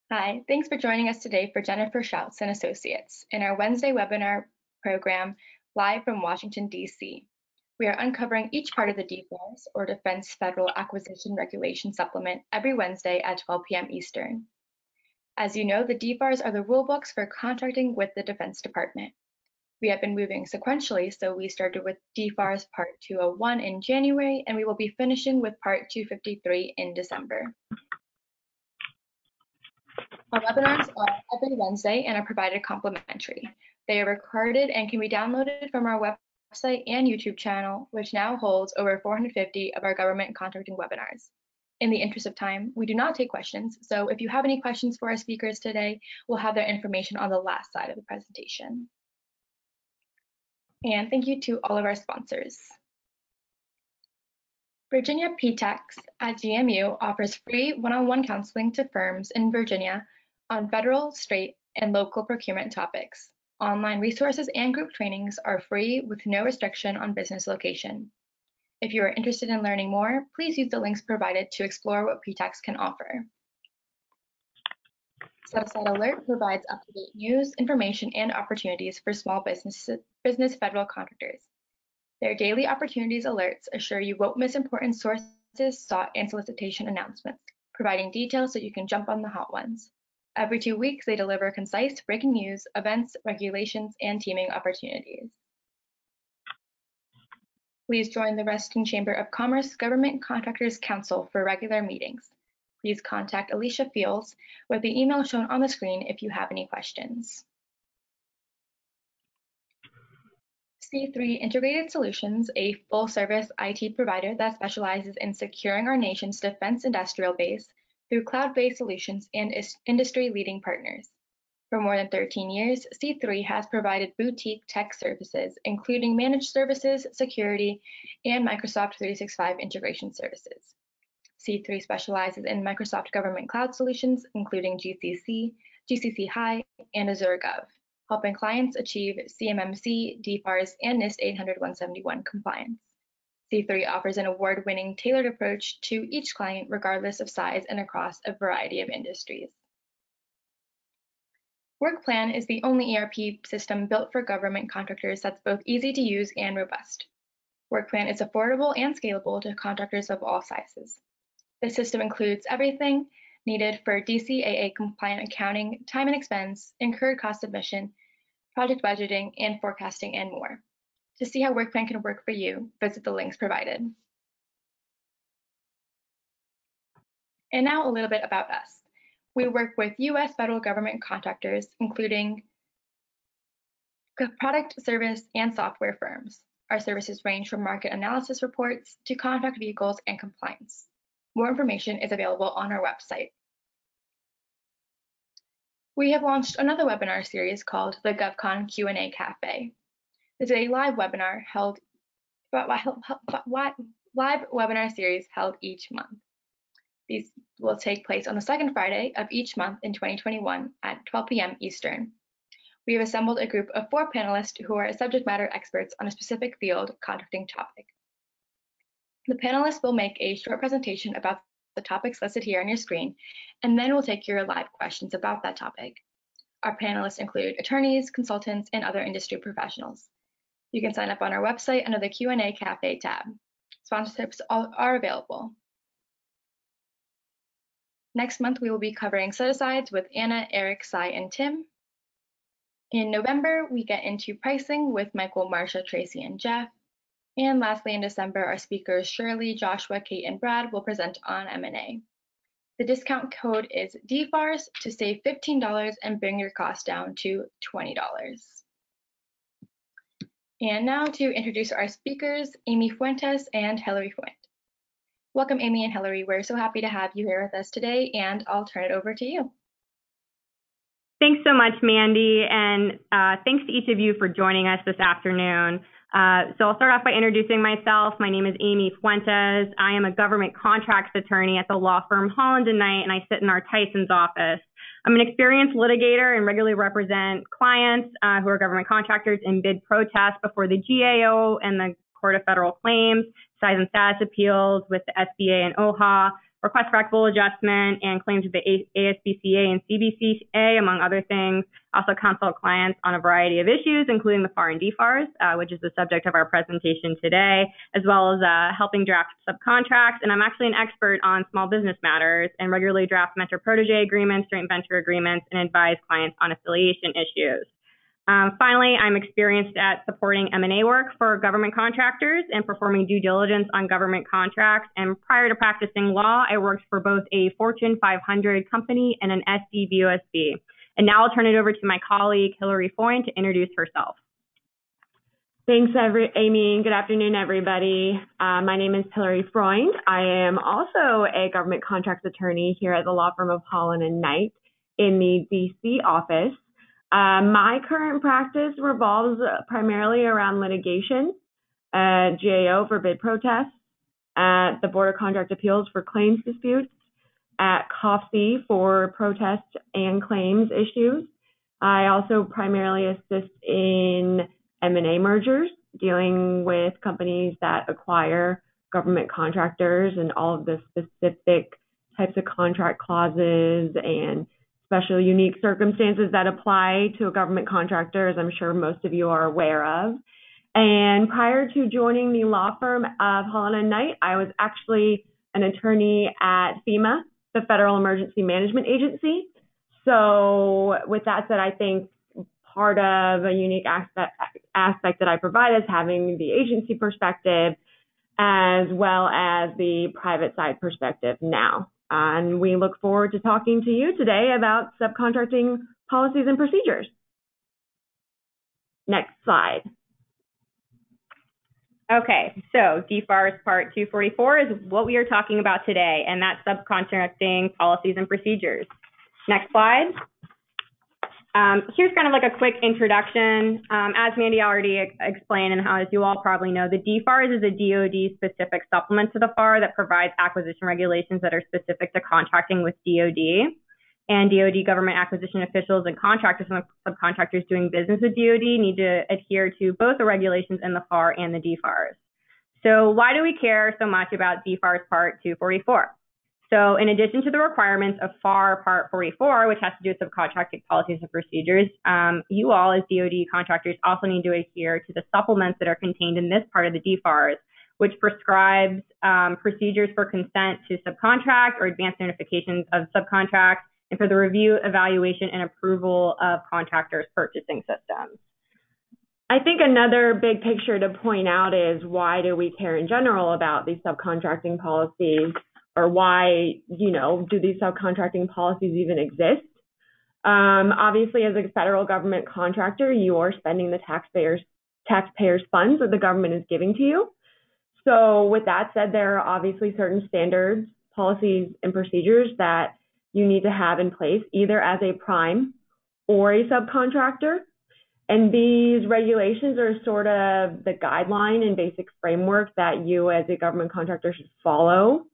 Hi, thanks for joining us today for Jennifer Schouts and Associates in our Wednesday webinar program live from Washington, D.C. We are uncovering each part of the DFARS, or Defense Federal Acquisition Regulation Supplement, every Wednesday at 12 p.m. Eastern. As you know, the DFARS are the rulebooks for contracting with the Defense Department. We have been moving sequentially, so we started with DFARS Part 201 in January, and we will be finishing with Part 253 in December. Our webinars are every Wednesday and are provided complimentary. They are recorded and can be downloaded from our website and YouTube channel, which now holds over 450 of our government contracting webinars. In the interest of time, we do not take questions, so if you have any questions for our speakers today, we'll have their information on the last slide of the presentation. And thank you to all of our sponsors. Virginia PTAX at GMU offers free one-on-one counseling to firms in Virginia on federal, state, and local procurement topics. Online resources and group trainings are free with no restriction on business location. If you are interested in learning more, please use the links provided to explore what PTAX can offer. Subside Alert provides up-to-date news, information, and opportunities for small business federal contractors. Their daily opportunities alerts assure you won't miss important sources, sought, and solicitation announcements, providing details so you can jump on the hot ones. Every 2 weeks, they deliver concise breaking news, events, regulations, and teaming opportunities. Please join the Reston Chamber of Commerce Government Contractors Council for regular meetings. Please contact Alicia Fields with the email shown on the screen if you have any questions. C3 Integrated Solutions, a full-service IT provider that specializes in securing our nation's defense industrial base through cloud-based solutions and industry-leading partners. For more than 13 years, C3 has provided boutique tech services, including managed services, security, and Microsoft 365 integration services. C3 specializes in Microsoft government cloud solutions, including GCC, GCC High, and Azure Gov, helping clients achieve CMMC, DFARS, and NIST 800-171 compliance. C3 offers an award-winning tailored approach to each client regardless of size and across a variety of industries. WorkPlan is the only ERP system built for government contractors that's both easy to use and robust. WorkPlan is affordable and scalable to contractors of all sizes. The system includes everything needed for DCAA compliant accounting, time and expense, incurred cost submission, project budgeting, and forecasting, and more. To see how WorkPlan can work for you, visit the links provided. And now a little bit about us. We work with U.S. federal government contractors, including product, service, and software firms. Our services range from market analysis reports to contract vehicles and compliance. More information is available on our website. We have launched another webinar series called the GovCon Q&A Cafe. This is a live webinar series held each month. These will take place on the second Friday of each month in 2021 at 12 p.m. Eastern. We have assembled a group of 4 panelists who are subject matter experts on a specific field contracting topic. The panelists will make a short presentation about the topics listed here on your screen, and then we'll take your live questions about that topic. Our panelists include attorneys, consultants, and other industry professionals. You can sign up on our website under the Q&A Cafe tab. Sponsorships are available. Next month, we will be covering set-asides with Anna, Eric, Cy, and Tim. In November, we get into pricing with Michael, Marsha, Tracy, and Jeff. And lastly, in December, our speakers Shirley, Joshua, Kate, and Brad will present on M&A. The discount code is DFARS to save $15 and bring your cost down to $20. And now to introduce our speakers, Amy Fuentes and Hilary Fuente. Welcome, Amy and Hilary. We're so happy to have you here with us today, and I'll turn it over to you. Thanks so much, Mandy, and thanks to each of you for joining us this afternoon. So I'll start off by introducing myself. My name is Amy Fuentes. I am a government contracts attorney at the law firm Holland & Knight, and I sit in our Tyson's office. I'm an experienced litigator and regularly represent clients who are government contractors in bid protests before the GAO and the Court of Federal Claims, size and status appeals with the SBA and OHA, requests for equitable adjustment, and claims of the ASBCA and CBCA, among other things. I also consult clients on a variety of issues, including the FAR and DFARS, which is the subject of our presentation today, as well as helping draft subcontracts. And I'm actually an expert on small business matters and regularly draft mentor-protege agreements, joint venture agreements, and advise clients on affiliation issues. Finally, I'm experienced at supporting M&A work for government contractors and performing due diligence on government contracts. And prior to practicing law, I worked for both a Fortune 500 company and an SDVOSB. And now I'll turn it over to my colleague, Hillary Foyne, to introduce herself. Thanks, Amy. Good afternoon, everybody. My name is Hillary Freund. I am also a government contracts attorney here at the law firm of Holland & Knight in the DC office. My current practice revolves primarily around litigation, GAO for bid protests, at the Board of Contract Appeals for claims disputes, at COFC for protest and claims issues. I also primarily assist in M&A mergers, dealing with companies that acquire government contractors and all of the specific types of contract clauses and special unique circumstances that apply to a government contractor, as I'm sure most of you are aware of. And prior to joining the law firm of Holland & Knight, I was actually an attorney at FEMA, the Federal Emergency Management Agency. So with that said, I think part of a unique aspect that I provide is having the agency perspective as well as the private side perspective now. And we look forward to talking to you today about subcontracting policies and procedures. Next slide. Okay, so DFARS Part 244 is what we are talking about today, and that's subcontracting policies and procedures. Next slide. Here's kind of like a quick introduction. As Mandy already explained, and as you all probably know, the DFARS is a DoD-specific supplement to the FAR that provides acquisition regulations that are specific to contracting with DoD. And DoD government acquisition officials and contractors and subcontractors doing business with DoD need to adhere to both the regulations in the FAR and the DFARS. So why do we care so much about DFARS Part 244? So in addition to the requirements of FAR Part 44, which has to do with subcontracting policies and procedures, you all as DoD contractors also need to adhere to the supplements that are contained in this part of the DFARS, which prescribes procedures for consent to subcontract or advanced notifications of subcontracts, and for the review, evaluation, and approval of contractors' purchasing systems. I think another big picture to point out is why do we care in general about these subcontracting policies? Or why, do these subcontracting policies even exist? Obviously, as a federal government contractor, you are spending the taxpayers' funds that the government is giving to you. So with that said, there are obviously certain standards, policies, and procedures that you need to have in place, either as a prime or a subcontractor. And these regulations are sort of the guideline and basic framework that you as a government contractor should follow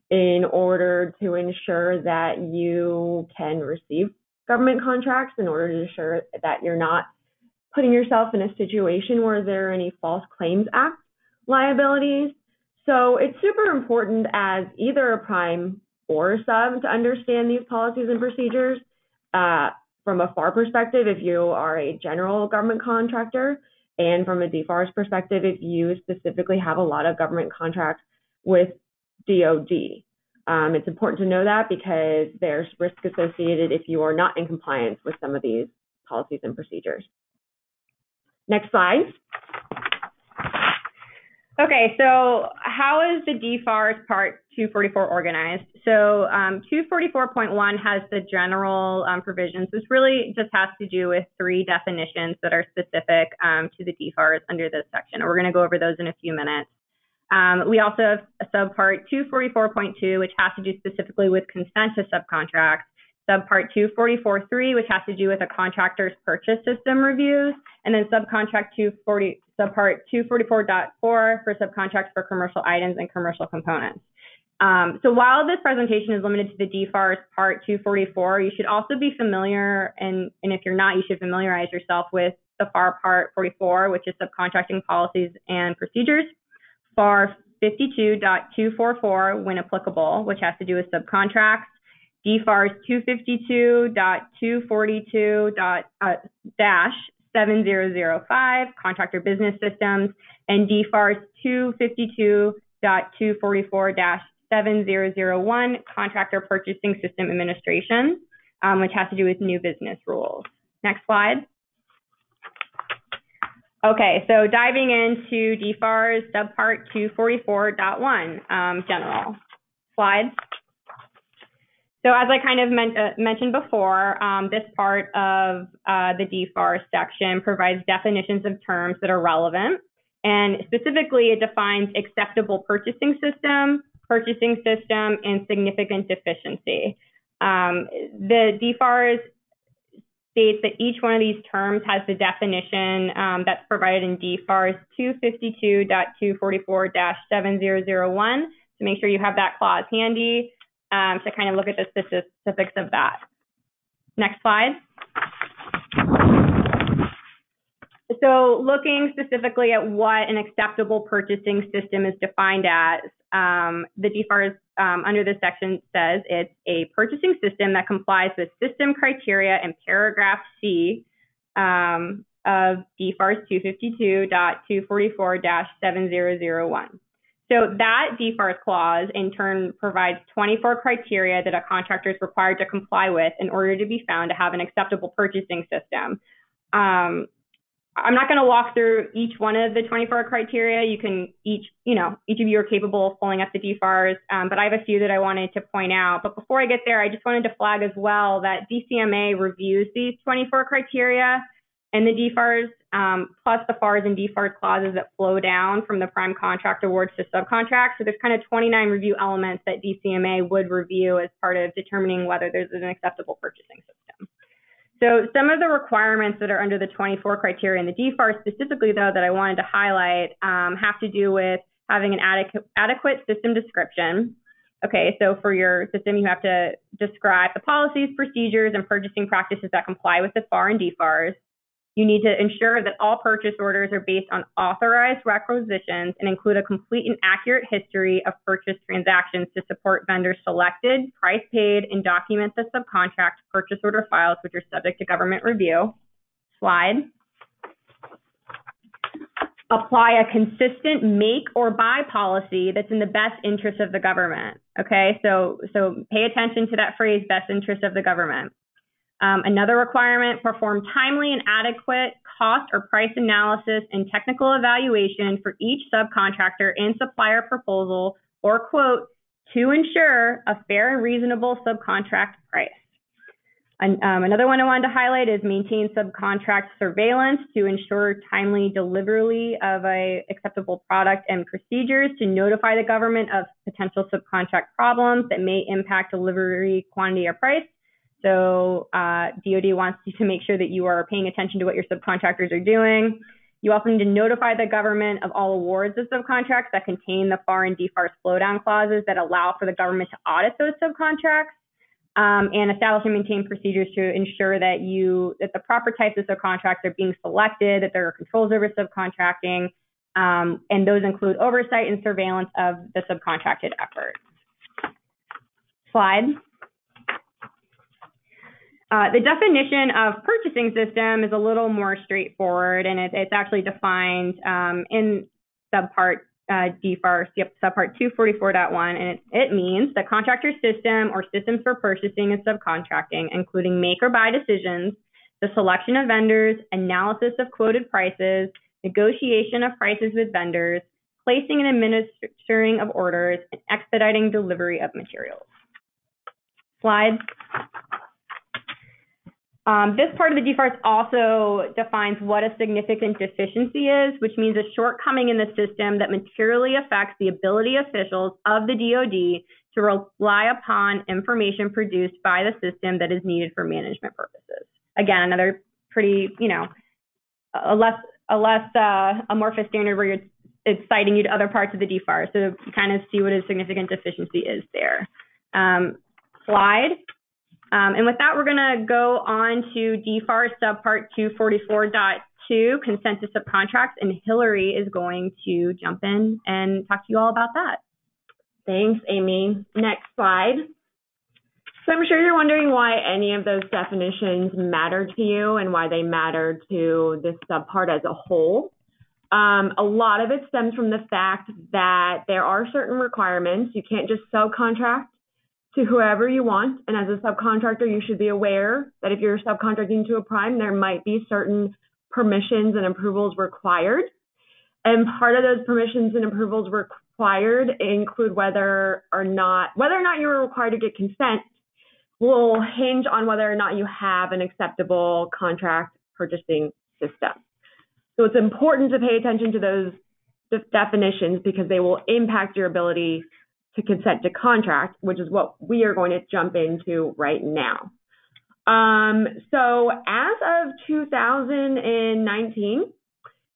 in order to ensure that you can receive government contracts, in order to ensure that you're not putting yourself in a situation where there are any False Claims Act liabilities. So it's super important as either a prime or a sub to understand these policies and procedures. From a FAR perspective, if you are a general government contractor, and from a DFARS perspective, if you specifically have a lot of government contracts with DoD. It's important to know that because there's risk associated if you are not in compliance with some of these policies and procedures. Next slide. Okay, so how is the DFARS Part 244 organized? So 244.1 has the general provisions, which really just has to do with 3 definitions that are specific to the DFARS under this section. And we're going to go over those in a few minutes. We also have a Subpart 244.2, which has to do specifically with consent to subcontracts. Subpart 244.3, which has to do with a contractor's purchase system reviews, and then Subpart 244.4 for subcontracts for commercial items and commercial components. So while this presentation is limited to the DFARS Part 244, you should also be familiar, and if you're not, you should familiarize yourself with the FAR Part 44, which is subcontracting policies and procedures. FAR 252.244 when applicable, which has to do with subcontracts, DFARS 252.242-7005, contractor business systems, and DFARS 252.244-7001, contractor purchasing system administration, which has to do with new business rules. Next slide. Okay, so diving into DFARS Subpart 244.1, general. Slide. So as I kind of mentioned before, this part of the DFARS section provides definitions of terms that are relevant. And specifically, it defines acceptable purchasing system, and significant deficiency. The DFARS states that each one of these terms has the definition that's provided in DFARS 252.244-7001. So make sure you have that clause handy to kind of look at the specifics of that. Next slide. So looking specifically at what an acceptable purchasing system is defined as, the DFARS under this section says it's a purchasing system that complies with system criteria in paragraph C of DFARS 252.244-7001. So that DFARS clause in turn provides 24 criteria that a contractor is required to comply with in order to be found to have an acceptable purchasing system. I'm not going to walk through each one of the 24 criteria. You can each of you are capable of pulling up the DFARS, but I have a few that I wanted to point out. But before I get there, I just wanted to flag as well that DCMA reviews these 24 criteria and the DFARS, plus the FARS and DFARS clauses that flow down from the prime contract awards to subcontracts. So there's kind of 29 review elements that DCMA would review as part of determining whether there's an acceptable purchasing system. So some of the requirements that are under the 24 criteria in the DFARS specifically, though, that I wanted to highlight have to do with having an adequate system description. Okay, so for your system, you have to describe the policies, procedures, and purchasing practices that comply with the FAR and DFARS. You need to ensure that all purchase orders are based on authorized requisitions and include a complete and accurate history of purchase transactions to support vendors selected, price paid, and document the subcontract purchase order files, which are subject to government review. Slide. Apply a consistent make or buy policy that's in the best interest of the government. Okay, so pay attention to that phrase, best interest of the government. Another requirement, perform timely and adequate cost or price analysis and technical evaluation for each subcontractor and supplier proposal or quote to ensure a fair and reasonable subcontract price. Another one I wanted to highlight is maintain subcontract surveillance to ensure timely delivery of a acceptable product and procedures to notify the government of potential subcontract problems that may impact delivery quantity or price. So DoD wants you to make sure that you are paying attention to what your subcontractors are doing. You also need to notify the government of all awards of subcontracts that contain the FAR and DFARS flow-down clauses that allow for the government to audit those subcontracts, and establish and maintain procedures to ensure that the proper types of subcontracts are being selected, that there are controls over subcontracting, and those include oversight and surveillance of the subcontracted effort. Slide. The definition of purchasing system is a little more straightforward, and it's actually defined in Subpart DFARS, Subpart 244.1, and it means the contractor system or systems for purchasing and subcontracting, including make or buy decisions, the selection of vendors, analysis of quoted prices, negotiation of prices with vendors, placing and administering of orders, and expediting delivery of materials. Slide. This part of the DFARS also defines what a significant deficiency is, which means a shortcoming in the system that materially affects the ability of officials of the DoD to rely upon information produced by the system that is needed for management purposes. Again, another pretty, a amorphous standard where it's citing you to other parts of the DFARS, so you kind of see what a significant deficiency is there. Slide. And with that, we're going to go on to DFARS Subpart 244.2, to consent to subcontracts, and Hillary is going to jump in and talk to you all about that. Thanks, Amy. Next slide. So I'm sure you're wondering why any of those definitions matter to you and why they matter to this subpart as a whole. A lot of it stems from the fact that there are certain requirements. You can't just subcontract to whoever you want. And as a subcontractor, you should be aware that if you're subcontracting to a prime, there might be certain permissions and approvals required. And part of those permissions and approvals required include whether or not you're required to get consent will hinge on whether or not you have an acceptable contract purchasing system. So it's important to pay attention to those definitions because they will impact your ability to consent to contract, which is what we are going to jump into right now. So as of 2019,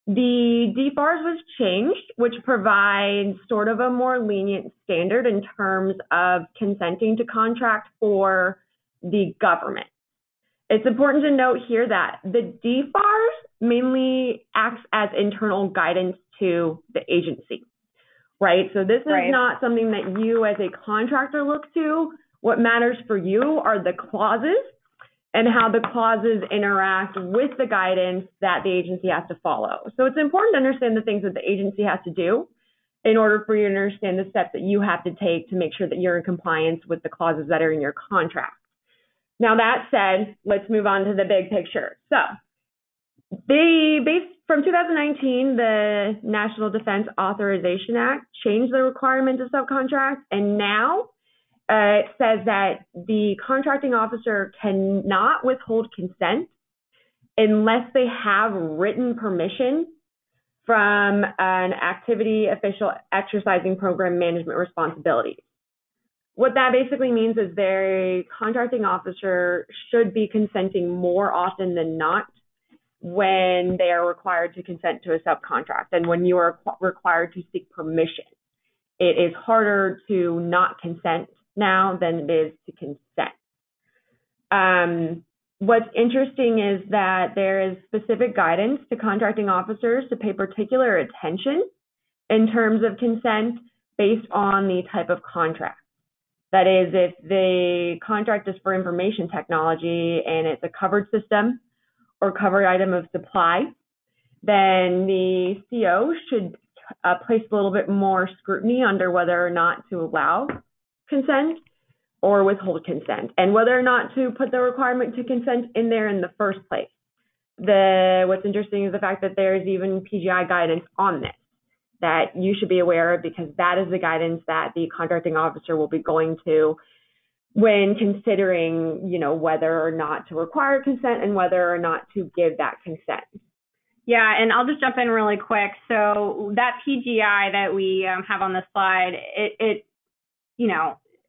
the DFARS was changed, which provides sort of a more lenient standard in terms of consenting to contract for the government. It's important to note here that the DFARS mainly acts as internal guidance to the agency, right? So this is not something that you as a contractor look to. What matters for you are the clauses and how the clauses interact with the guidance that the agency has to follow. So it's important to understand the things that the agency has to do in order for you to understand the steps that you have to take to make sure that you're in compliance with the clauses that are in your contract. Now that said, let's move on to the big picture. So from 2019, the National Defense Authorization Act changed the requirement of subcontract, and now it says that the contracting officer cannot withhold consent unless they have written permission from an activity official exercising program management responsibilities. What that basically means is their contracting officer should be consenting more often than not when they are required to consent to a subcontract and when you are required to seek permission. It is harder to not consent now than it is to consent. What's interesting is that there is specific guidance to contracting officers to pay particular attention in terms of consent based on the type of contract. That is, if the contract is for information technology and it's a covered system or covered item of supply, then the CO should place a little bit more scrutiny under whether or not to allow consent or withhold consent, and whether or not to put the requirement to consent in there in the first place. What's interesting is the fact that there is even PGI guidance on this that you should be aware of, because that is the guidance that the contracting officer will be going to when considering, whether or not to require consent and whether or not to give that consent. Yeah, and I'll just jump in really quick. So that PGI that we have on the slide,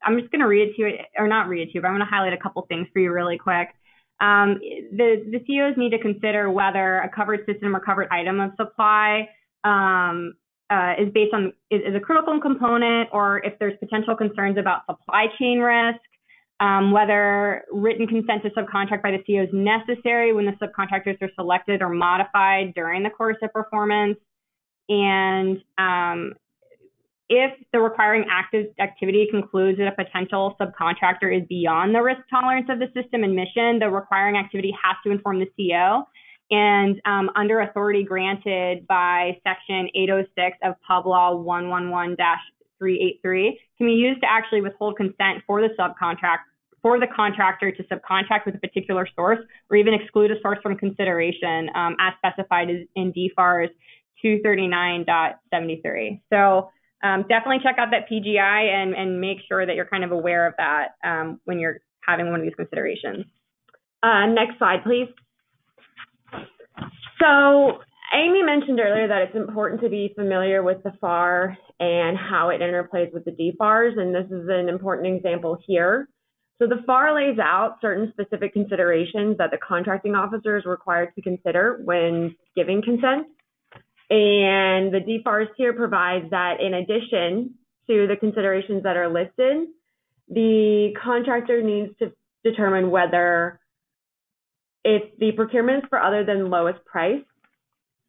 I'm just going to read it to you, or not read it to you, but I'm going to highlight a couple things for you really quick. The COs need to consider whether a covered system or covered item of supply is based on is a critical component, or if there's potential concerns about supply chain risk, whether written consent to subcontract by the CO is necessary when the subcontractors are selected or modified during the course of performance, and if the requiring activity concludes that a potential subcontractor is beyond the risk tolerance of the system and mission, the requiring activity has to inform the CO. And under authority granted by Section 806 of Pub Law 111-383, can be used to actually withhold consent for the contractor to subcontract with a particular source, or even exclude a source from consideration, as specified in DFARS 239.73. So definitely check out that PGI and make sure that you're kind of aware of that when you're having one of these considerations. Next slide, please. So Amy mentioned earlier that it's important to be familiar with the FAR and how it interplays with the DFARS, and this is an important example here. So the FAR lays out certain specific considerations that the contracting officer is required to consider when giving consent. And the DFARS here provides that in addition to the considerations that are listed, the contractor needs to determine whether if the procurement is for other than lowest price,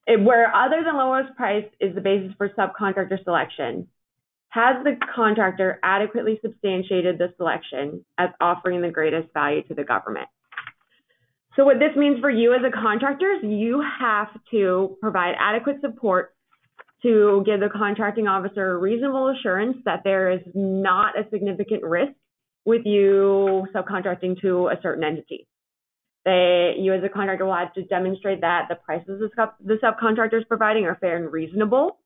where other than lowest price is the basis for subcontractor selection, has the contractor adequately substantiated the selection as offering the greatest value to the government? So what this means for you as a contractor is you have to provide adequate support to give the contracting officer a reasonable assurance that there is not a significant risk with you subcontracting to a certain entity. You as a contractor will have to demonstrate that the prices the subcontractor is providing are fair and reasonable.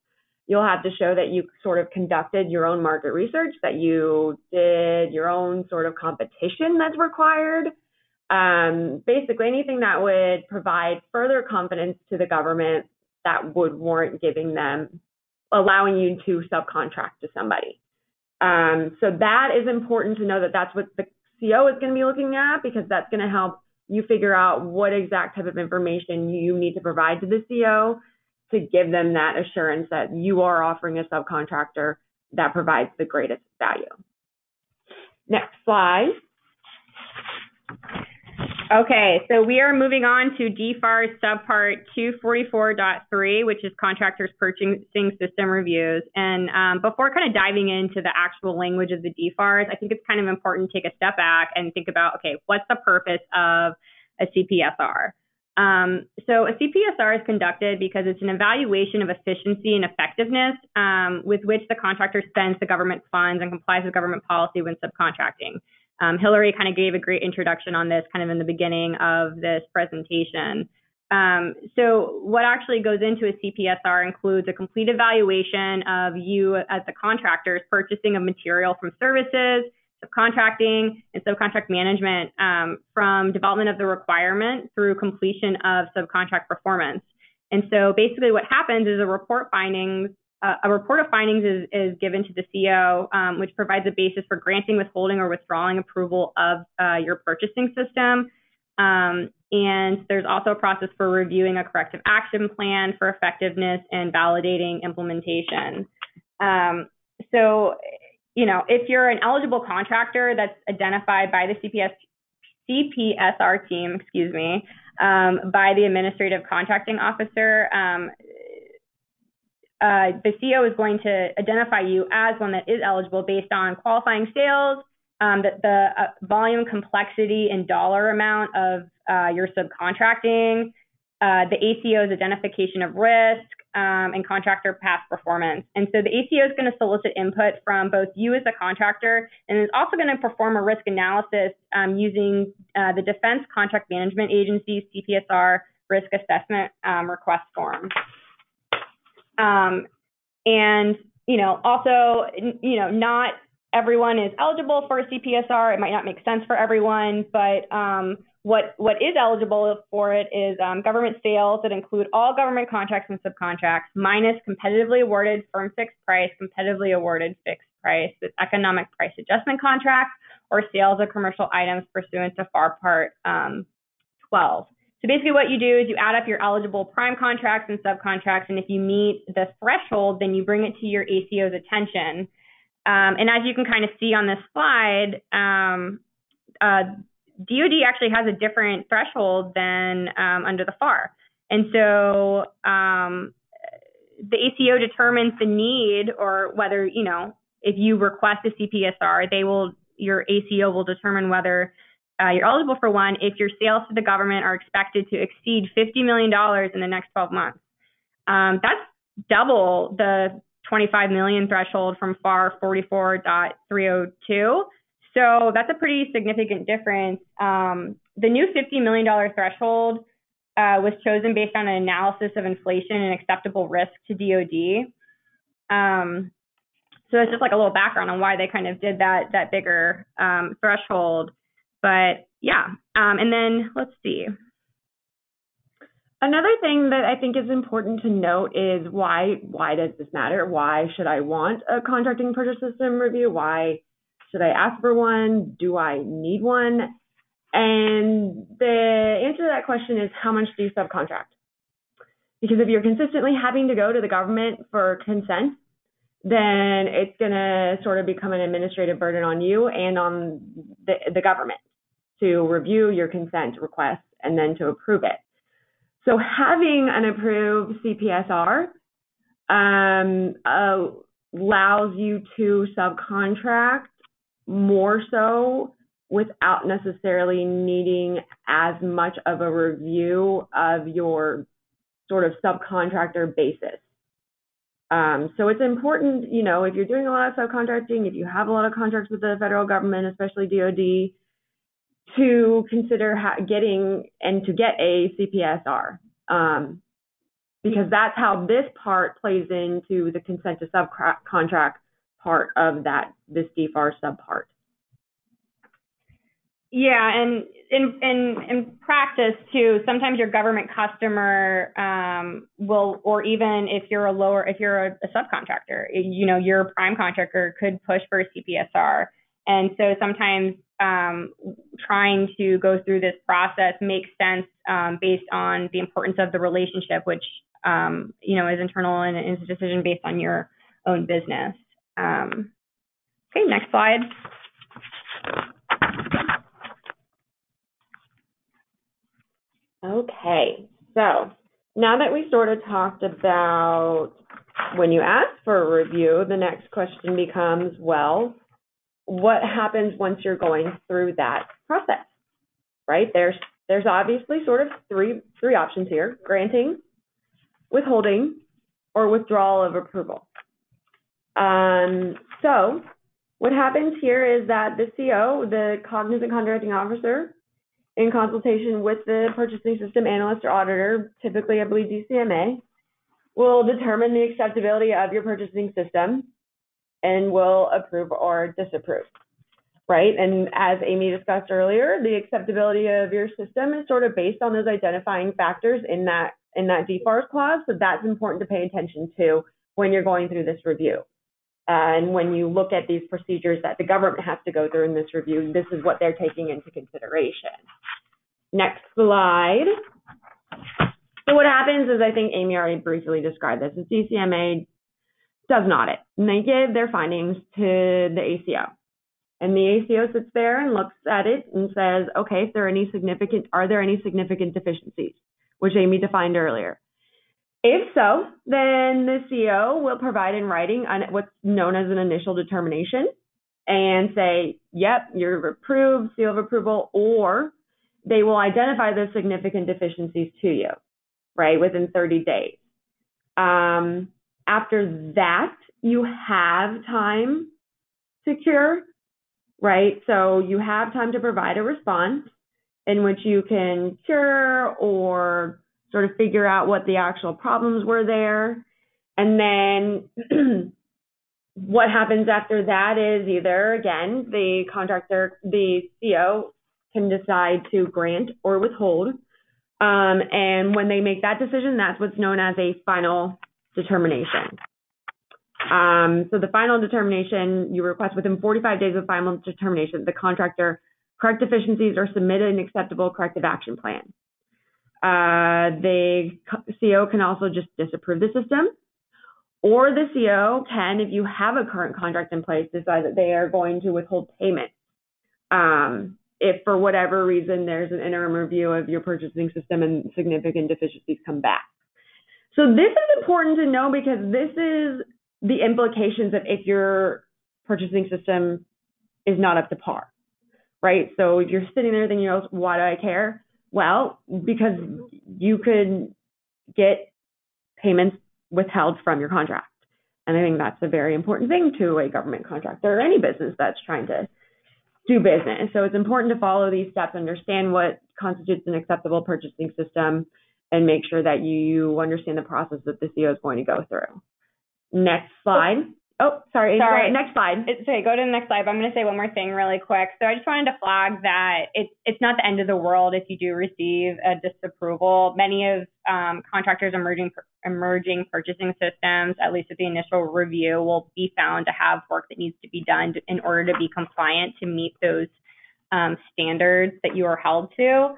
You'll have to show that you sort of conducted your own market research, that you did your own sort of competition that's required. Basically anything that would provide further confidence to the government that would warrant allowing you to subcontract to somebody. So that is important to know that that's what the CO is going to be looking at, because that's going to help you figure out what exact type of information you need to provide to the CO to give them that assurance that you are offering a subcontractor that provides the greatest value. Next slide. Okay, so we are moving on to DFARS Subpart 244.3, which is Contractors Purchasing System Reviews. And before kind of diving into the actual language of the DFARS, I think it's kind of important to take a step back and think about, okay, what's the purpose of a CPSR? So a CPSR is conducted because it's an evaluation of efficiency and effectiveness with which the contractor spends the government funds and complies with government policy when subcontracting. Hillary kind of gave a great introduction on this kind of in the beginning of this presentation. So what actually goes into a CPSR includes a complete evaluation of you as the contractors purchasing of material from services, subcontracting, and subcontract management from development of the requirement through completion of subcontract performance. And so basically what happens is a report of findings is given to the CO, which provides a basis for granting, withholding, or withdrawing approval of your purchasing system. And there's also a process for reviewing a corrective action plan for effectiveness and validating implementation. So, you know, if you're an eligible contractor that's identified by the CPSR team, by the administrative contracting officer, the CO is going to identify you as one that is eligible based on qualifying sales, the volume, complexity, and dollar amount of your subcontracting, the ACO's identification of risk, and contractor past performance. And so the ACO is going to solicit input from both you as a contractor, and is also going to perform a risk analysis using the Defense Contract Management Agency's CPSR risk assessment request form. And, you know, also, you know, not everyone is eligible for a CPSR. It might not make sense for everyone, but what is eligible for it is government sales that include all government contracts and subcontracts, minus competitively awarded firm fixed price, competitively awarded fixed price with economic price adjustment contracts, or sales of commercial items pursuant to FAR Part 12. So basically what you do is you add up your eligible prime contracts and subcontracts, and if you meet the threshold, then you bring it to your ACO's attention. And as you can kind of see on this slide, DoD actually has a different threshold than under the FAR. And so the ACO determines the need, or whether, you know, if you request a CPSR, your ACO will determine whether you're eligible for one if your sales to the government are expected to exceed $50 million in the next 12 months. That's double the 25 million threshold from FAR 44.302. So that's a pretty significant difference. The new $50 million threshold was chosen based on an analysis of inflation and acceptable risk to DoD. So it's just like a little background on why they kind of did that bigger threshold. But yeah, and then let's see. Another thing that I think is important to note is why does this matter? Why should I want a contracting purchase system review? Why should I ask for one? Do I need one? And the answer to that question is, how much do you subcontract? Because if you're consistently having to go to the government for consent, then it's going to sort of become an administrative burden on you and on the government to review your consent request and then to approve it. So having an approved CPSR allows you to subcontract more so without necessarily needing as much of a review of your sort of subcontractor basis. So it's important, if you're doing a lot of subcontracting, if you have a lot of contracts with the federal government, especially DoD, to consider getting a CPSR, because that's how this part plays into the consent to subcontract part of this DFARS subpart. Yeah, and in practice too, sometimes your government customer will, or even if you're a subcontractor, your prime contractor could push for a CPSR. And so sometimes trying to go through this process makes sense based on the importance of the relationship, which is internal and is a decision based on your own business. Okay, next slide. Okay, so now that we sort of talked about when you ask for a review, the next question becomes, well, what happens once you're going through that process, right? There's obviously sort of three options here: granting, withholding, or withdrawal of approval. So what happens here is that the CO, the cognizant contracting officer, in consultation with the purchasing system analyst or auditor, typically I believe DCAA, will determine the acceptability of your purchasing system and will approve or disapprove, right? And as Amy discussed earlier, the acceptability of your system is sort of based on those identifying factors in that DFARS clause. So that's important to pay attention to when you're going through this review. And when you look at these procedures that the government has to go through in this review, this is what they're taking into consideration. Next slide. So what happens is, I think Amy already briefly described this, is DCMA does an audit, and they give their findings to the ACO. And the ACO sits there and looks at it and says, okay, are there any significant deficiencies, which Amy defined earlier? If so, then the CO will provide in writing what's known as an initial determination and say, yep, you're approved, seal of approval, or they will identify the significant deficiencies to you, right, within 30 days. After that, you have time to cure, right? So you have time to provide a response in which you can cure or sort of figure out what the actual problems were there. And then what happens after that is either, again, the CO can decide to grant or withhold. And when they make that decision, that's what's known as a final determination. So the final determination, you request within 45 days of final determination, the contractor correct deficiencies or submit an acceptable corrective action plan. The CO can also just disapprove the system, or the CO can, if you have a current contract in place, decide that they are going to withhold payment. If for whatever reason there's an interim review of your purchasing system and significant deficiencies come back. So this is important to know because this is the implications of if your purchasing system is not up to par, right? So if you're sitting there thinking, why do I care? Well, because you could get payments withheld from your contract. And I think that's a very important thing to a government contractor or any business that's trying to do business. So it's important to follow these steps, understand what constitutes an acceptable purchasing system, and make sure that you understand the process that the CO is going to go through. Next slide. Oh, sorry. Next slide. It's okay. Go to the next slide. But I'm going to say one more thing really quick. So I just wanted to flag that it's not the end of the world if you do receive a disapproval. Many of contractors' emerging purchasing systems, at least at the initial review, will be found to have work that needs to be done in order to be compliant to meet those standards that you are held to.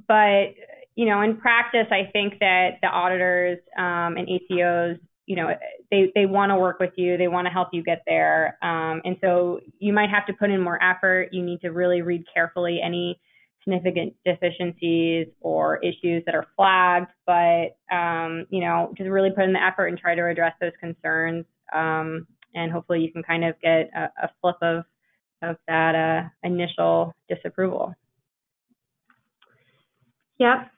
But, in practice, I think that the auditors and ACOs, they want to work with you. They want to help you get there. And so you might have to put in more effort. You need to really read carefully any significant deficiencies or issues that are flagged, but, you know, just really put in the effort and try to address those concerns. And hopefully you can kind of get a flip of that initial disapproval. Yep.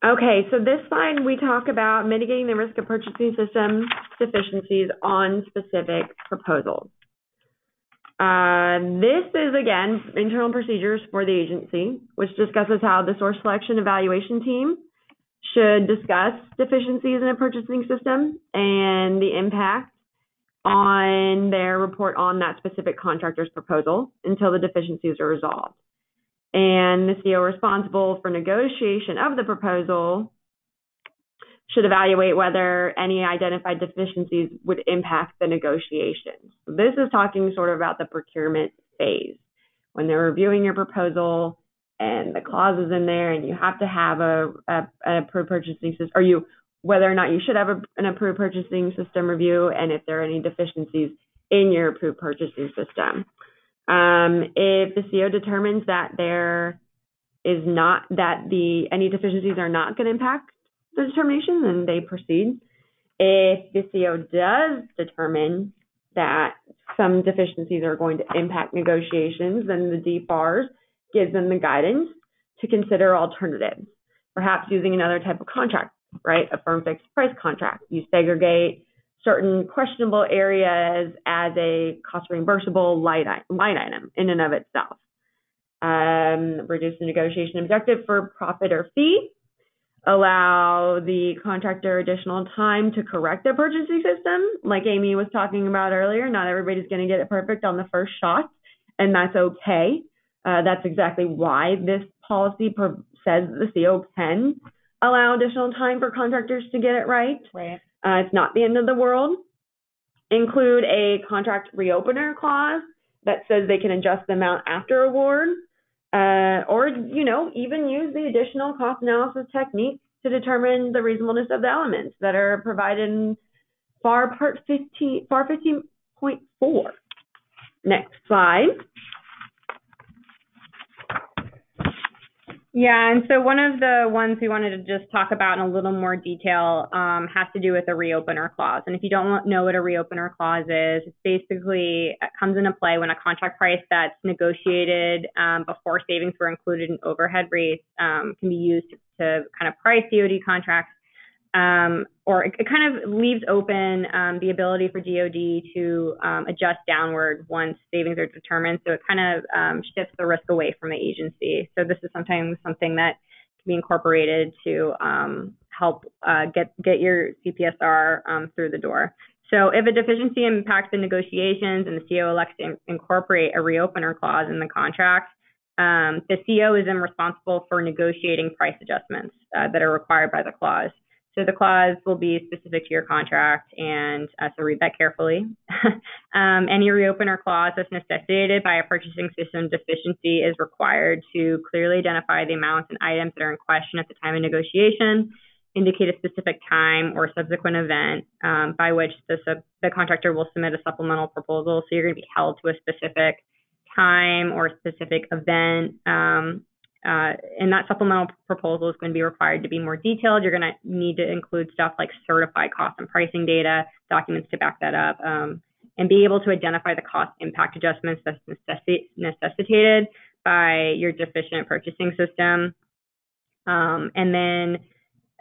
Okay, so this slide we talk about mitigating the risk of purchasing system deficiencies on specific proposals. This is, again, internal procedures for the agency, which discusses how the source selection evaluation team should discuss deficiencies in a purchasing system and the impact on their report on that specific contractor's proposal until the deficiencies are resolved. And the CO responsible for negotiation of the proposal should evaluate whether any identified deficiencies would impact the negotiations. So this is talking sort of about the procurement phase, when they're reviewing your proposal and the clauses in there, and you have to have an approved purchasing system, or whether or not you should have an approved purchasing system review, and if there are any deficiencies in your approved purchasing system. If the CO determines that any deficiencies are not going to impact the determination, then they proceed. If the CO does determine that some deficiencies are going to impact negotiations, then the DFARS gives them the guidance to consider alternatives, perhaps using another type of contract, right? A firm fixed price contract. You segregate certain questionable areas as a cost reimbursable line item in and of itself. Reduce the negotiation objective for profit or fee. Allow the contractor additional time to correct their purchasing system. Like Amy was talking about earlier, not everybody's going to get it perfect on the first shot, and that's okay. That's exactly why this policy says the CO can allow additional time for contractors to get it right. Right. It's not the end of the world. Include a contract reopener clause that says they can adjust the amount after award, or, you know, even use the additional cost analysis technique to determine the reasonableness of the elements that are provided in FAR 15.4. Next slide. Yeah, and so one of the ones we wanted to just talk about in a little more detail has to do with a reopener clause. And if you don't know what a reopener clause is, it's basically, it comes into play when a contract price that's negotiated before savings were included in overhead rates can be used to kind of price COD contracts, or it kind of leaves open the ability for DoD to adjust downward once savings are determined. So it kind of shifts the risk away from the agency. So this is sometimes something that can be incorporated to help get your CPSR through the door. So if a deficiency impacts the negotiations and the CO elects to incorporate a reopener clause in the contract, the CO is then responsible for negotiating price adjustments that are required by the clause. So the clause will be specific to your contract, and so read that carefully. Any reopener clause that's necessitated by a purchasing system deficiency is required to clearly identify the amounts and items that are in question at the time of negotiation, indicate a specific time or subsequent event by which the contractor will submit a supplemental proposal. So you're going to be held to a specific time or a specific event. And that supplemental proposal is going to be required to be more detailed. You're going to need to include stuff like certified cost and pricing data, documents to back that up, and be able to identify the cost impact adjustments that's necessitated by your deficient purchasing system. And then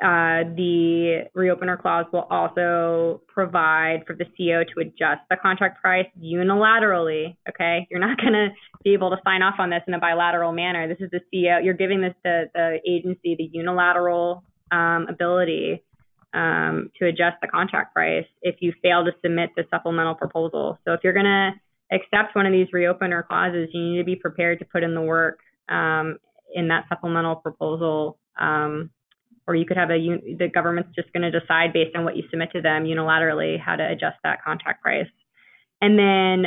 the reopener clause will also provide for the CO to adjust the contract price unilaterally. Okay, you're not going to be able to sign off on this in a bilateral manner. This is the CO. You're giving this the agency the unilateral ability to adjust the contract price if you fail to submit the supplemental proposal. So if you're going to accept one of these reopener clauses, you need to be prepared to put in the work in that supplemental proposal. Or you could have the government's just going to decide based on what you submit to them unilaterally how to adjust that contract price. And then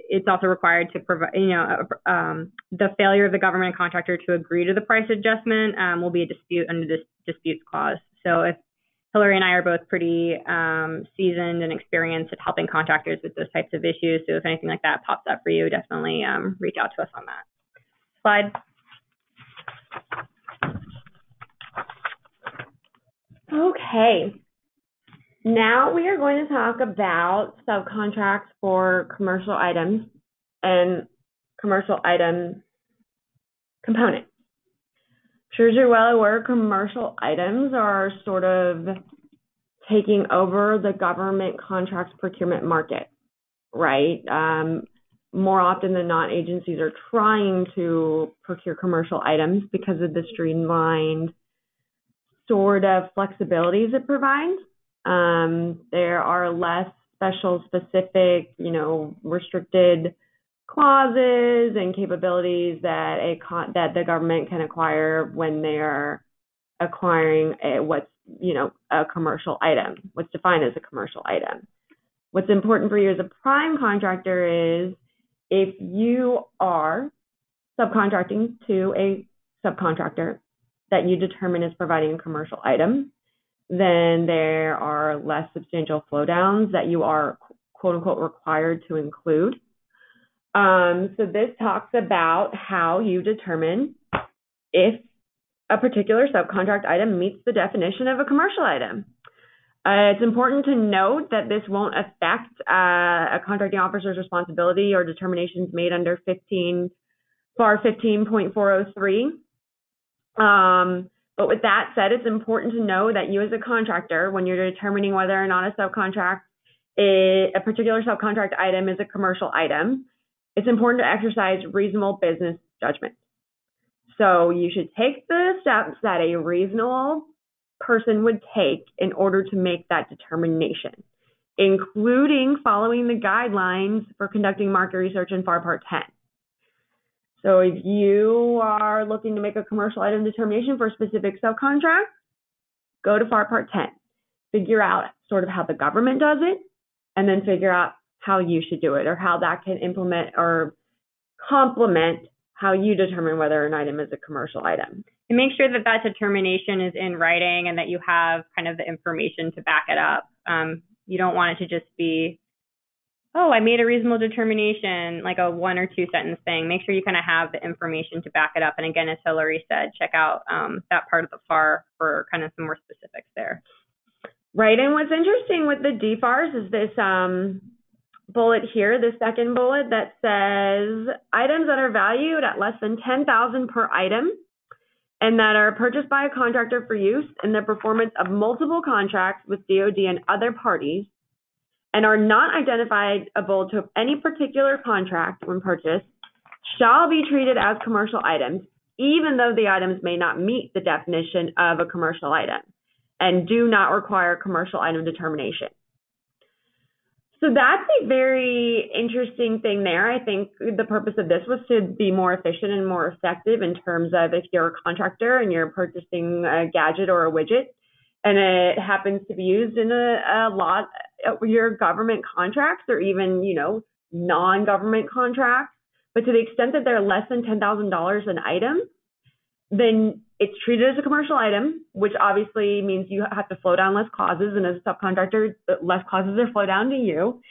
it's also required to provide, the failure of the government contractor to agree to the price adjustment will be a dispute under this disputes clause. So if Hillary and I are both pretty seasoned and experienced at helping contractors with those types of issues, so if anything like that pops up for you, definitely reach out to us on that. Slide. Okay. Now we are going to talk about subcontracts for commercial items and commercial item components. Sure as you're well aware, commercial items are sort of taking over the government contracts procurement market, right? More often than not, agencies are trying to procure commercial items because of the streamlined sort of flexibilities it provides. There are less special, specific, restricted clauses and capabilities that the government can acquire when they are acquiring a commercial item, what's defined as a commercial item. What's important for you as a prime contractor is if you are subcontracting to a subcontractor that you determine is providing a commercial item, then there are less substantial flow downs that you are quote unquote required to include. So this talks about how you determine if a particular subcontract item meets the definition of a commercial item. It's important to note that this won't affect a contracting officer's responsibility or determinations made under FAR 15.403. But with that said, it's important to know that you as a contractor, when you're determining whether or not a particular subcontract item is a commercial item, it's important to exercise reasonable business judgment. So you should take the steps that a reasonable person would take in order to make that determination, including following the guidelines for conducting market research in FAR Part 10. So if you are looking to make a commercial item determination for a specific subcontract, go to FAR Part 10. Figure out sort of how the government does it, and then figure out how you should do it or how that can implement or complement how you determine whether an item is a commercial item. And make sure that that determination is in writing and that you have kind of the information to back it up. You don't want it to just be, oh, I made a reasonable determination, like a 1 or 2 sentence thing. Make sure you kind of have the information to back it up. And again, as Hillary said, check out that part of the FAR for kind of some more specifics there. Right, and what's interesting with the DFARS is this bullet here, the second bullet that says items that are valued at less than $10,000 per item and that are purchased by a contractor for use in the performance of multiple contracts with DoD and other parties and are not identifiable to any particular contract when purchased shall be treated as commercial items, even though the items may not meet the definition of a commercial item and do not require commercial item determination. So that's a very interesting thing there. I think the purpose of this was to be more efficient and more effective in terms of if you're a contractor and you're purchasing a gadget or a widget and it happens to be used in a lot of your government contracts or even, non-government contracts, but to the extent that they're less than $10,000 an item, then it's treated as a commercial item, which obviously means you have to flow down less clauses, and as a subcontractor, less clauses are flow down to you,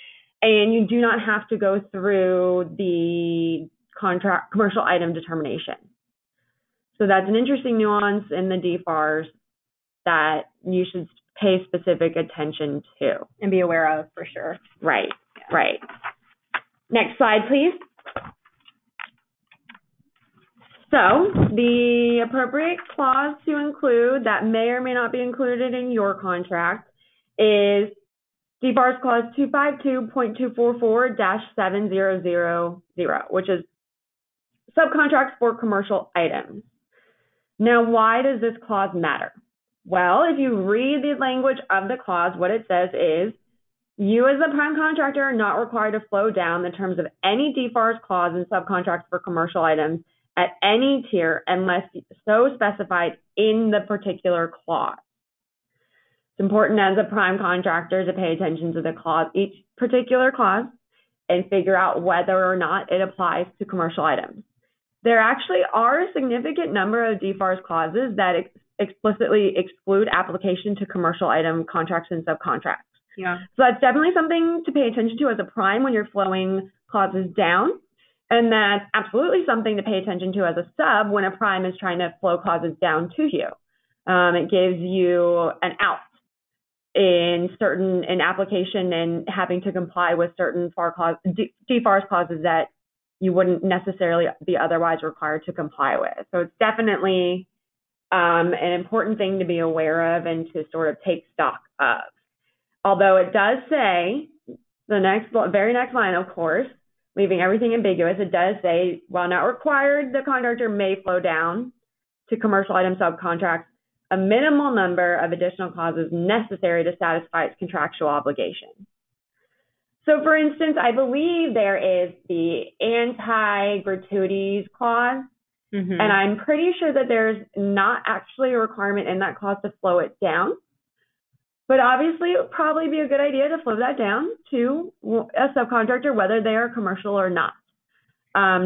and you do not have to go through the contract commercial item determination. So that's an interesting nuance in the DFARS that you should pay specific attention to. And be aware of, for sure. Right, right. Next slide, please. So the appropriate clause to include that may or may not be included in your contract is DFARS Clause 252.244-7000, which is subcontracts for commercial items. Now, why does this clause matter? Well, if you read the language of the clause, what it says is, you as a prime contractor are not required to flow down the terms of any DFARS clause in subcontracts for commercial items at any tier unless so specified in the particular clause. It's important as a prime contractor to pay attention to the clause, each particular clause, and figure out whether or not it applies to commercial items. There actually are a significant number of DFARS clauses that explicitly exclude application to commercial item contracts and subcontracts. Yeah. So that's definitely something to pay attention to as a prime when you're flowing clauses down. And that's absolutely something to pay attention to as a sub when a prime is trying to flow clauses down to you. It gives you an out in application and having to comply with certain DFARS clauses that you wouldn't necessarily be otherwise required to comply with. So it's definitely an important thing to be aware of and to sort of take stock of. Although it does say, the very next line, of course, leaving everything ambiguous, it does say, while not required, the contractor may flow down to commercial item subcontracts a minimal number of additional clauses necessary to satisfy its contractual obligation. So for instance, I believe there is the anti-gratuities clause, and I'm pretty sure that there's not actually a requirement in that clause to flow it down. But obviously, it would probably be a good idea to flow that down to a subcontractor, whether they are commercial or not,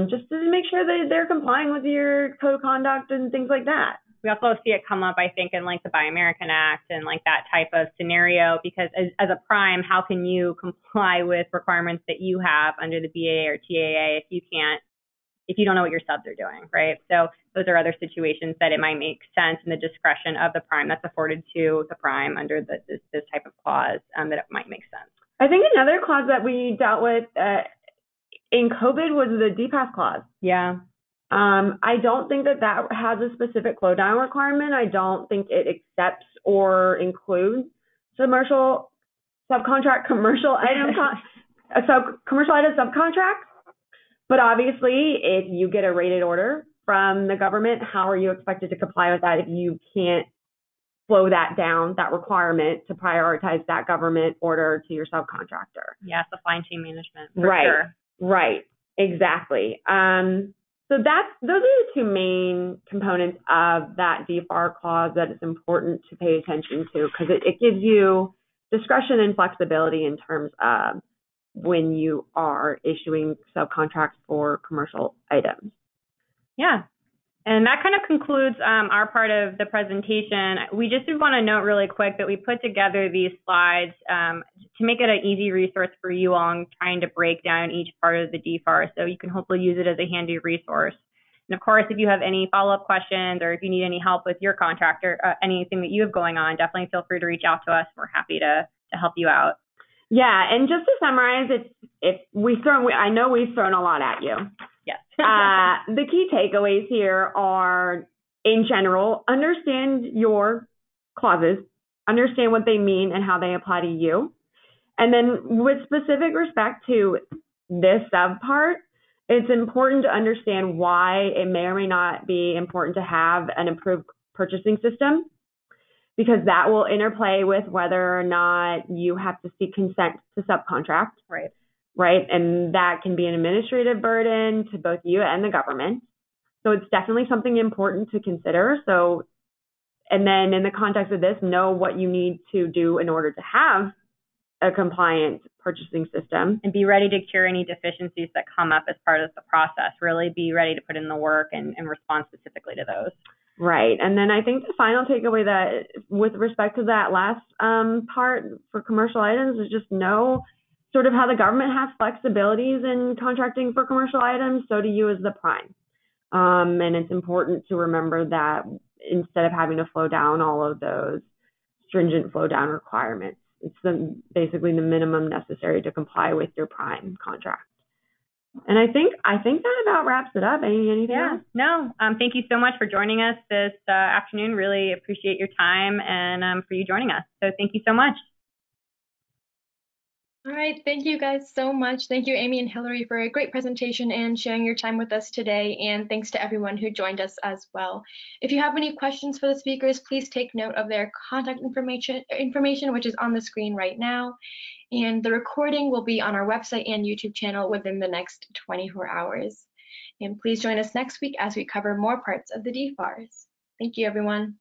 just to make sure that they're complying with your code of conduct and things like that. We also see it come up, I think, in like the Buy American Act and like that type of scenario, because as a prime, how can you comply with requirements that you have under the BAA or TAA if you don't know what your subs are doing, right? So those are other situations that it might make sense in the discretion of the prime that's afforded to the prime under this type of clause, that it might make sense. I think another clause that we dealt with in COVID was the DPAS clause. Yeah. I don't think that has a specific flow down requirement. I don't think it accepts or includes commercial item subcontracts. But obviously, if you get a rated order from the government, how are you expected to comply with that if you can't flow that down, that requirement to prioritize that government order to your subcontractor? Yeah, supply chain management. For sure. Right, exactly. So those are the two main components of that DFAR clause that it's important to pay attention to, because it gives you discretion and flexibility in terms of when you are issuing subcontracts for commercial items. Yeah. And that kind of concludes our part of the presentation. We just want to note really quick that we put together these slides to make it an easy resource for you on trying to break down each part of the DFARS, so you can hopefully use it as a handy resource. And of course, if you have any follow-up questions or if you need any help with your contractor, anything that you have going on, definitely feel free to reach out to us. We're happy to help you out. Yeah, and just to summarize, I know we've thrown a lot at you. Yes. The key takeaways here are, in general, understand your clauses, understand what they mean and how they apply to you. And then with specific respect to this subpart, it's important to understand why it may or may not be important to have an improved purchasing system, because that will interplay with whether or not you have to seek consent to subcontract. Right. And that can be an administrative burden to both you and the government. So it's definitely something important to consider. So, and then in the context of this, know what you need to do in order to have a compliant purchasing system. And be ready to cure any deficiencies that come up as part of the process. Really be ready to put in the work and respond specifically to those. Right. And then I think the final takeaway that with respect to that last part for commercial items is just know sort of how the government has flexibilities in contracting for commercial items, so do you as the prime. And it's important to remember that instead of having to flow down all of those stringent flow down requirements, it's basically the minimum necessary to comply with your prime contract. And I think that about wraps it up. Anything else? No. Thank you so much for joining us this afternoon. Really appreciate your time and for you joining us. So thank you so much. All right, thank you guys so much. Thank you, Amy and Hillary, for a great presentation and sharing your time with us today. And thanks to everyone who joined us as well. If you have any questions for the speakers, please take note of their contact information, which is on the screen right now. And the recording will be on our website and YouTube channel within the next 24 hours. And please join us next week as we cover more parts of the DFARS. Thank you, everyone.